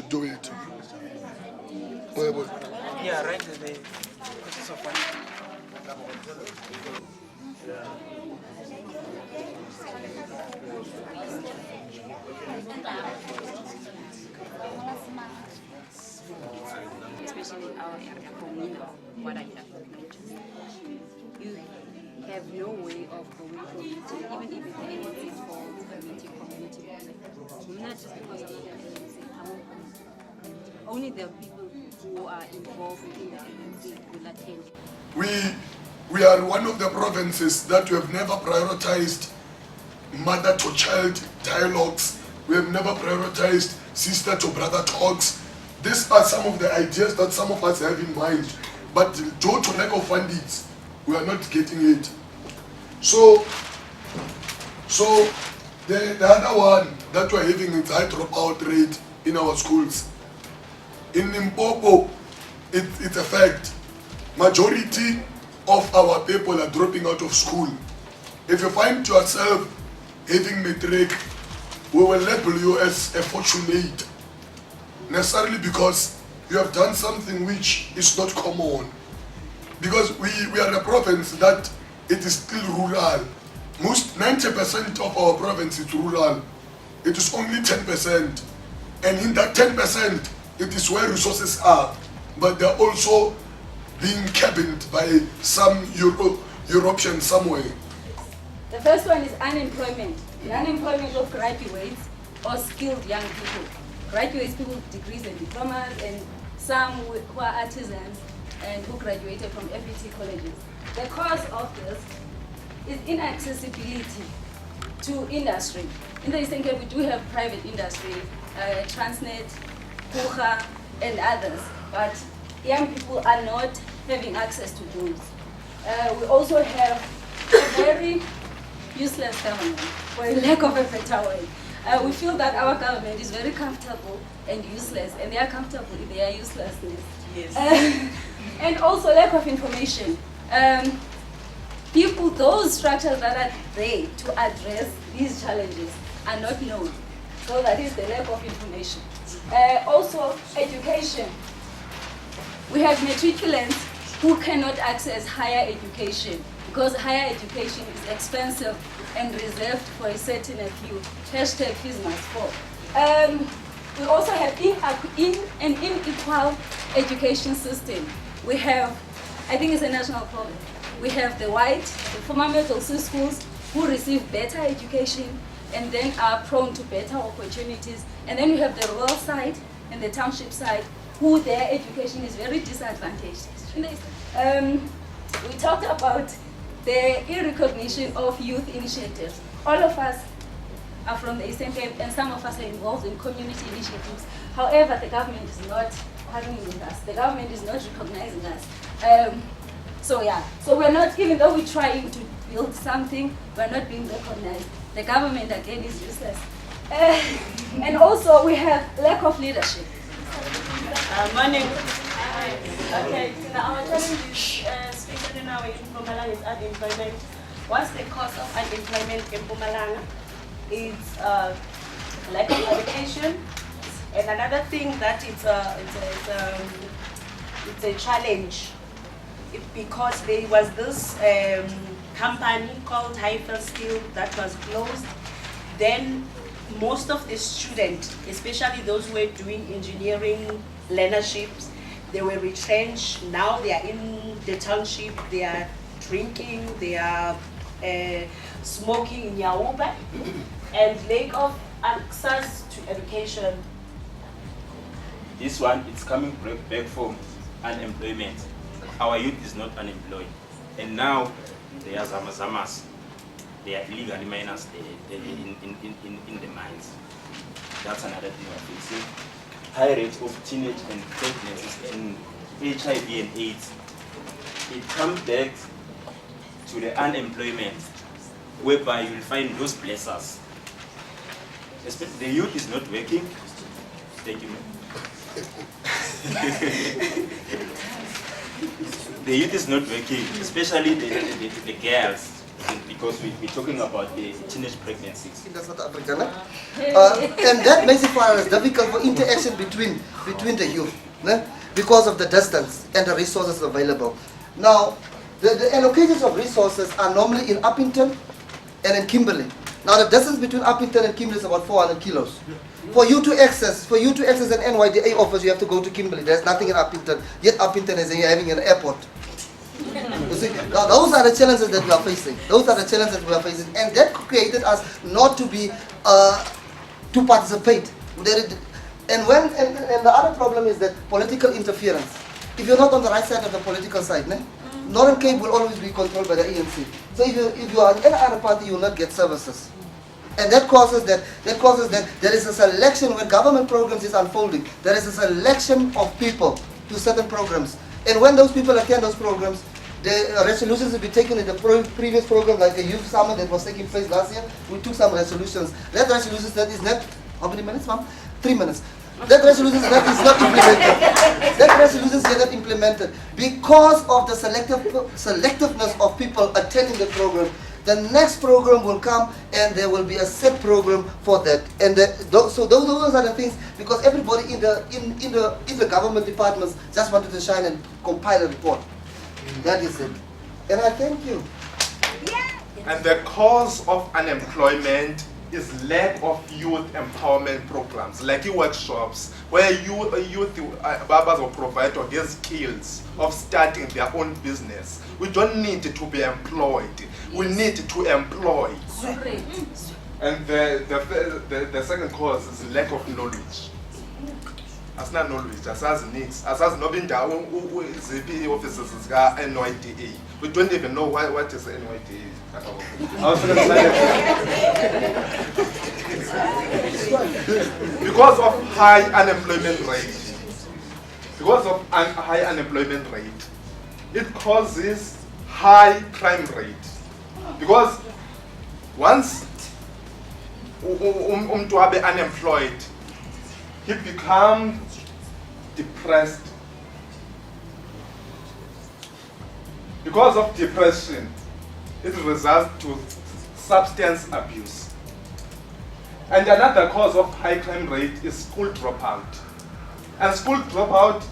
Do it. Yeah, right. The process of especially in our area, for me, what I have mentioned, you have no way of going to a meeting, even if it's anything called a meeting community. Not just because I'm not an agency, I won't come. Only the people who are involved in the agency will attend. We are one of the provinces that we have never prioritized mother to child dialogues. We have never prioritized sister to brother talks. These are some of the ideas that some of us have in mind, but due to lack of funding, we are not getting it. So the other one that we're having is high dropout rate in our schools. In Limpopo, it's a fact. Majority of our people are dropping out of school. If you find yourself having matric, we will label you as a fortunate, necessarily because you have done something which is not common. Because we are a province that it is still rural. Most 90% of our province is rural. It is only 10%. And in that 10%, it is where resources are. But they're also being cabined by some European somewhere. The first one is unemployment. The unemployment of graduates or skilled young people. Graduates, people with degrees and diplomas, and some who are artisans and who graduated from FET colleges. The cause of this is inaccessibility to industry. In the Eastern Cape, we do have private industry, Transnet, Kucha, and others, but young people are not having access to those. We also have a very useless government, for a lack of a better word. We feel that our government is very comfortable and useless, and they are comfortable in their uselessness. Yes. And also lack of information. People, those structures that are there to address these challenges are not known. So that is the lack of information. Also, education. We have matriculants who cannot access higher education because higher education is expensive and reserved for a certain few. Hashtag fees must fall. We also have an unequal education system. We have, I think it's a national problem. We have the white, the former middle schools who receive better education and then are prone to better opportunities. And then we have the rural side and the township side who their education is very disadvantaged. We talked about the recognition of youth initiatives. All of us are from the Eastern Cape and some of us are involved in community initiatives. However, the government is not partnering with us. The government is not recognizing us. So we're not, even though we're trying to build something, we're not being recognized. The government again is useless. And also we have lack of leadership. Morning. Okay, now our challenge is especially now in Mpumalanga is unemployment. What's the cause of unemployment in Mpumalanga? It's lack of education, and another thing that it's a challenge. Because there was this company called Highfield Steel that was closed. Then most of the students, especially those who were doing engineering learnerships, they were retrenched. Now they are in the township, they are drinking, they are smoking in Yauba, and lack of access to education. This one is coming back from unemployment. Our youth is not unemployed, and now they are zamazamas. They are illegal miners in the mines. That's another thing we're facing. High rate of teenage and pregnancies and HIV and AIDS. It comes back to the unemployment, whereby you will find those blessers. Especially the youth is not working. Thank you, ma'am. The youth is not working, especially the girls. because we're talking about the teenage pregnancies. In South Africa, no? And that makes it for us difficult for interaction between the youth, no? Because of the distance and the resources available. Now, the allocations of resources are normally in Uppington and in Kimberley. Now, the distance between Uppington and Kimberley is about 400 kilos. For you to access an NYDA office, you have to go to Kimberley. There's nothing in Uppington. Yet Uppington is having an airport. You see, now those are the challenges that we are facing. And that created us not to be to participate. And the other problem is that political interference. If you're not on the right side of the political side, Northern Cape will always be controlled by the ANC. So if you are in any other party, you will not get services. And that causes that there is a selection when government programs is unfolding. There is a selection of people to certain programs. And when those people attend those programs, the resolutions will be taken in the previous program, like the youth summit that was taking place last year. We took some resolutions. That resolution that is not, how many minutes, ma'am? 3 minutes. That resolution that is not implemented. That resolution is not implemented because of the selectiveness of people attending the program. The next program will come and there will be a set program for that. And so those are the things, because everybody in the government departments just wanted to shine and compile a report. That is it. And I thank you. And the cause of unemployment is lack of youth empowerment programs, like workshops, where youth babas will provide their skills of starting their own business. We don't need to be employed. We need to employ. And the second cause is lack of knowledge. As not knowledge, as needs, as not been down ZP offices NYDA. We don't even know what is NYDA. Because of high unemployment rate, it causes high crime rate. Because once to be unemployed, he becomes depressed. Because of depression, it results to substance abuse. And another cause of high crime rate is school dropout. And school dropout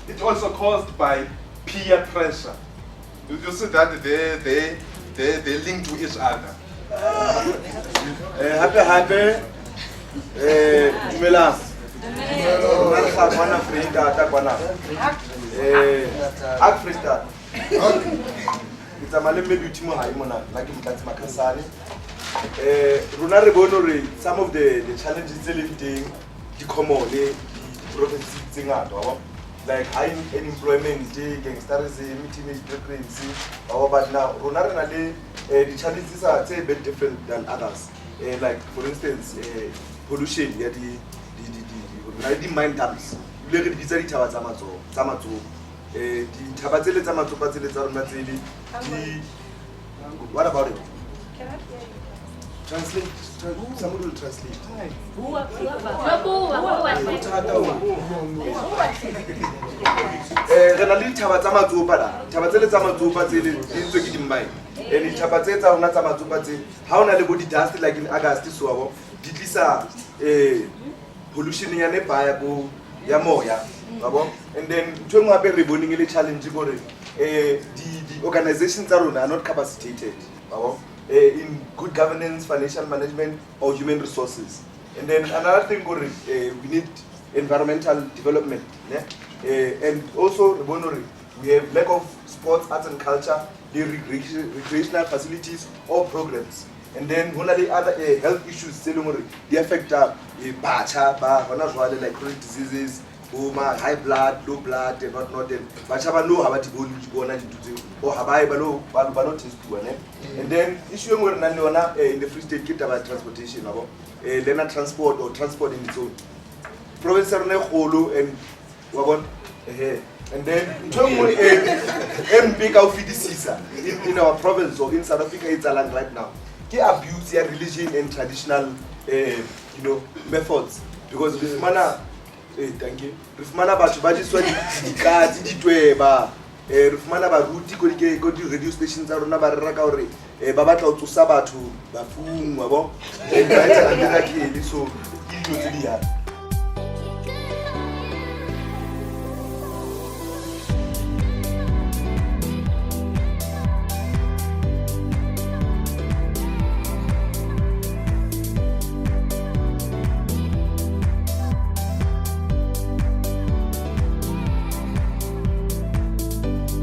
is also caused by peer pressure. You see that they link to each other. Happy. Dumelang. It's a malembe beauty mo like some of the challenges they living the common the provinces like high unemployment, gangsterism, teenage pregnancy, but now the challenges are a bit different than others. Like for instance, pollution, the mine dumps. You look at the Zamato. What about it? Translate. Somebody will translate. Like in August, so pollution in and then challenge the organizations are not capacitated in good governance, financial management, or human resources. And then another thing, we need environmental development. And also, we have lack of sports, arts and culture, the recreational facilities or programs. And then one of the other health issues, they affect like chronic diseases, high blood, low blood, and whatnot. But know about and then issue in the Free State kit about transportation, about transport or transport in its own. Province and wagon. And then big outfit in our province or in South Africa, it's a land right now. They abuse their religion and traditional methods because this manner thank you. If mana batho ba di swadi di katsi di tweba re fumana baruti ko di-radio stations tsa rona ba rera ka gore ba batla go tsosa batho bafung wa bo ba etsa miracle so ke dilo tse di yana